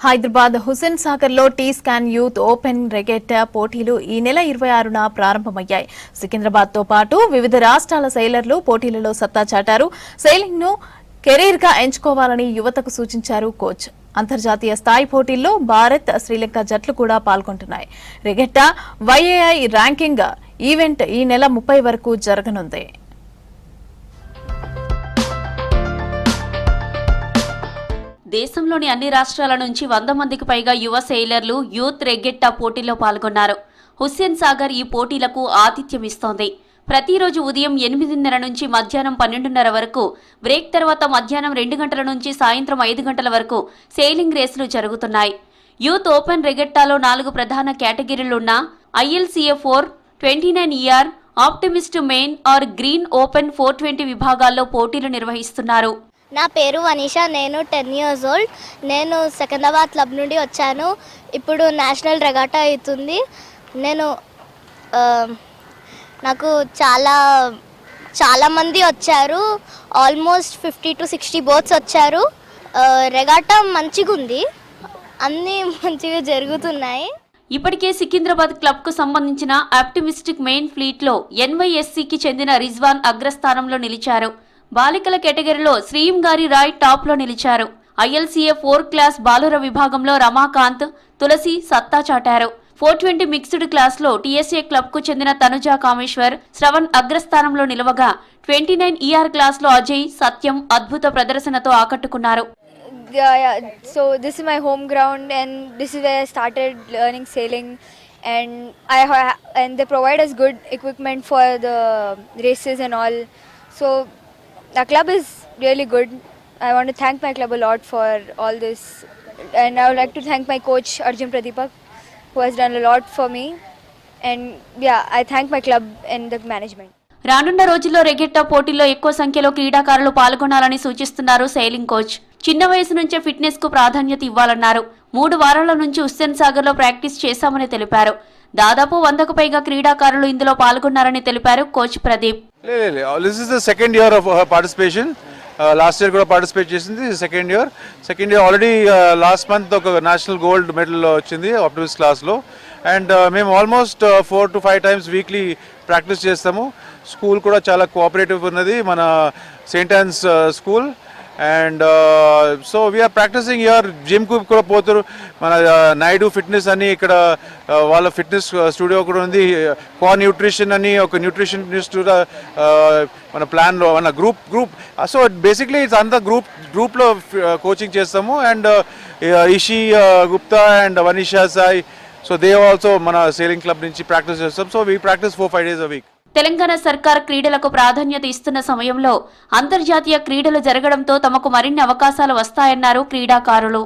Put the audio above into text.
హైదరాబాద్ హుస్సేన్ సాగర్ లో T scan youth open regatta పోటీలు ఈ నెల 26న ప్రారంభమయ్యాయి. సికింద్రాబాద్ తో పాటు వివిధ రాష్ట్రాల సెయిలర్లు పోటీలలో సత్తా చాటారు. సెయిలింగ్ ను కెరీర్ గా ఎంచుకోవాలని యువతకు సూచించారు కోచ్. అంతర్జాతీయ స్థాయి పోటీల్లో భారత్, శ్రీలంక జట్లు కూడా పాల్గొంటున్నాయి. రెగెట్టా వైఏఐ ర్యాంకింగ్ ఈవెంట్ ఈ నెల 30 వరకు జరగనుంది. దేశంలోని అన్ని రాష్ట్రాల నుంచి 100 మందికి పైగా యువ సెయిలర్లు యూత్ రెగెట్టా పోటీల్లో పాల్గొన్నారు. హుస్సేన్ సాగర్ ఈ పోటీలకు ఆతిథ్యం ఇస్తోంది. ప్రతిరోజు ఉదయం 8:30 నుంచి మధ్యాహ్నం 12:30 వరకు, బ్రేక్ తర్వాత మధ్యాహ్నం 2 గంటల నుంచి సాయంత్రం 5 గంటల వరకు సెయిలింగ్ రేసులు జరుగుతున్నాయి. యూత్ ఓపెన్ రెగెట్టాలో 4 ప్రధాన కేటగిరీలున్న ILCA4, 29ER, optimist main or green open 420 విభాగాల్లో పోటీలు నిర్వహిస్తున్నారు. నా పేరు వనీషా. నేను 10 years old. నేను సికింద్రాబాద్ క్లబ్ నుండి వచ్చాను. ఇప్పుడు నేషనల్ రెగాటా అవుతుంది. నాకు చాలా మంది వచ్చారు. ఆల్మోస్ట్ 50 to 60 బోట్స్ వచ్చారు. రెగాటా మంచిగా ఉంది, అన్నీ మంచిగా జరుగుతున్నాయి. ఇప్పటికే సికింద్రాబాద్ క్లబ్ కు సంబంధించిన ఆప్టిమిస్టిక్ మెయిన్ ఫ్లీట్ లో NYSCకి చెందిన రిజ్వాన్ అగ్రస్థానంలో నిలిచారు. బాలికల కేటగిరీలో శ్రీయంగారి రాయ్ టాప్ లో నిలిచారు. ILCA4 క్లాస్ బాలుర విభాగంలో రమాకాంత్, తులసి సత్తా చాటారు. 420 మిక్స్డ్ క్లాస్ లో TSA క్లబ్ కు చెందిన తనుజా కామేశ్వర్, శ్రవణ్ అగ్రస్థానంలో నిలవగా 29ER క్లాస్ లో అజయ్, సత్యం అద్భుత ప్రదర్శనతో ఆకట్టుకున్నారు. So this is my home ground and this is where I started learning sailing, and they provide us good equipment for the races and all. So the club is really good. I want to thank my club a lot for all this, and I would like to thank my coach Arjun Pradipak, who has done a lot for me, and yeah, I thank my club and the management. రానున్న రోజుల్లో రెగెట్టా పోటీల్లో ఎక్కువ సంఖ్యలో క్రీడాకారులు పాల్గొనాలని సూచిస్తున్నారు sailing coach. చిన్న వయసు నుంచే ఫిట్నెస్ కు ప్రాధాన్యత ఇవ్వాలన్నారు. 3 వారాల నుంచి హుస్సేన్ సాగర్ లో ప్రాక్టీస్ చేశామని తెలిపారు. దాదాపు 100కు పైగా క్రీడాకారులు ఇందులో పాల్గొన్నారని తెలిపారు coach Pradeep. This is the second year of her participation. Last year కూడా పార్టిసిపేట్ చేసింది. Second year already last month ఒక నేషనల్ గోల్డ్ మెడల్ వచ్చింది ఆప్టిమిస్ట్ క్లాస్లో. అండ్ మేము almost 4 to 5 times weekly practice చేస్తాము. స్కూల్ కూడా చాలా కోఆపరేటివ్ ఉన్నది, మన saint Ann's school. And so we're practicing year. జిమ్కు కూడా పోతారు. మన నాయుడు ఫిట్నెస్ అని ఇక్కడ వాళ్ళ ఫిట్నెస్ స్టూడియో కూడా ఉంది. కో న్యూట్రిషన్ అని ఒక న్యూట్రిషనిస్ట్ కూడా మన ప్లాన్లో మన గ్రూప్. సో బేసిక్లీ ఇట్స్ అంతా గ్రూప్లో కోచింగ్ చేస్తాము. And Ishi Gupta and Vanisha Sai, so they also మన సేలింగ్ క్లబ్ నుంచి ప్రాక్టీస్ చేస్తాం. So we practice 4-5 days a week. Telangana సర్కార్ క్రీడలకు ప్రాధాన్యత ఇస్తున్న సమయంలో అంతర్జాతీయ క్రీడలు జరగడంతో తమకు మరిన్ని అవకాశాలు వస్తాయన్నారు క్రీడాకారులు.